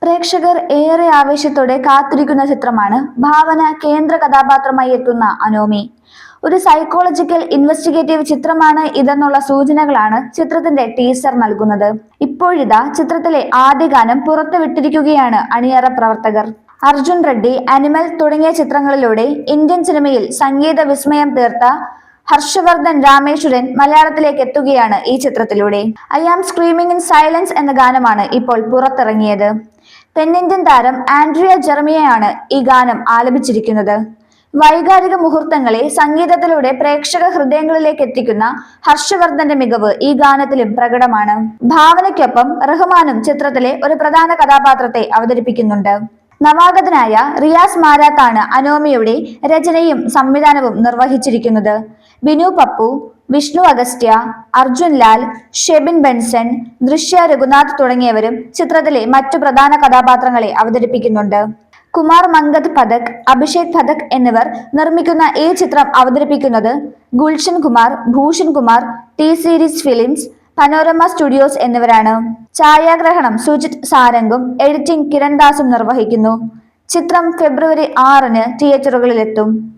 പ്രേക്ഷകർ ഏറെ ആവേശത്തോടെ കാത്തിരിക്കുന്ന ചിത്രമാണ് ഭാവന കേന്ദ്ര കഥാപാത്രമായി എത്തുന്ന അനോമി. ഒരു സൈക്കോളജിക്കൽ ഇൻവെസ്റ്റിഗേറ്റീവ് ചിത്രമാണ് ഇതെന്നുള്ള സൂചനകളാണ് ചിത്രത്തിന്റെ ടീസർ നൽകുന്നത്. ഇപ്പോഴിതാ ചിത്രത്തിലെ ആദ്യ ഗാനം പുറത്തുവിട്ടിരിക്കുകയാണ് അണിയറ പ്രവർത്തകർ. അർജുൻ റെഡ്ഡി, അനിമൽ തുടങ്ങിയ ചിത്രങ്ങളിലൂടെ ഇന്ത്യൻ സിനിമയിൽ സംഗീത വിസ്മയം തീർത്ത ഹർഷവർദ്ധൻ രാമേശ്വരൻ മലയാളത്തിലേക്ക് എത്തുകയാണ് ഈ ചിത്രത്തിലൂടെ. I am screaming in silence എന്ന ഗാനമാണ് ഇപ്പോൾ പുറത്തിറങ്ങിയത്. തെന്നിന്ത്യൻ താരം ആൻഡ്രിയ ജെറമിയയാണ് ഈ ഗാനം ആലപിച്ചിരിക്കുന്നത്. വൈകാരിക മുഹൂർത്തങ്ങളെ സംഗീതത്തിലൂടെ പ്രേക്ഷക ഹൃദയങ്ങളിലേക്ക് എത്തിക്കുന്ന ഹർഷവർദ്ധന്റെ മികവ് ഈ ഗാനത്തിലും പ്രകടമാണ്. ഭാവനയ്ക്കൊപ്പം റഹ്മാനും ചിത്രത്തിലെ ഒരു പ്രധാന കഥാപാത്രത്തെ അവതരിപ്പിക്കുന്നുണ്ട്. നവാഗതനായ റിയാസ് മാരാത്താണ് അനോമിയുടെ രചനയും സംവിധാനവും നിർവഹിച്ചിരിക്കുന്നത്. ബിനു പപ്പു, വിഷ്ണു അഗസ്ത്യ, അർജുൻ ലാൽ, ഷെബിൻ ബെൻസൺ, ദൃശ്യ രഘുനാഥ് തുടങ്ങിയവരും ചിത്രത്തിലെ മറ്റു പ്രധാന കഥാപാത്രങ്ങളെ അവതരിപ്പിക്കുന്നുണ്ട്. കുമാർ മംഗത് പഥക്, അഭിഷേക് പഥക് എന്നിവർ നിർമ്മിക്കുന്ന ഈ ചിത്രം അവതരിപ്പിക്കുന്നത് Gulshan Kumar, Bhushan Kumar, T series films, panorama studios എന്നിവരാണ്. ഛായാഗ്രഹണം സുജിത് സാരംഗും എഡിറ്റിംഗ് കിരൺ ദാസും നിർവഹിക്കുന്നു. ചിത്രം ഫെബ്രുവരി 6-ന് തിയേറ്ററുകളിലെത്തും.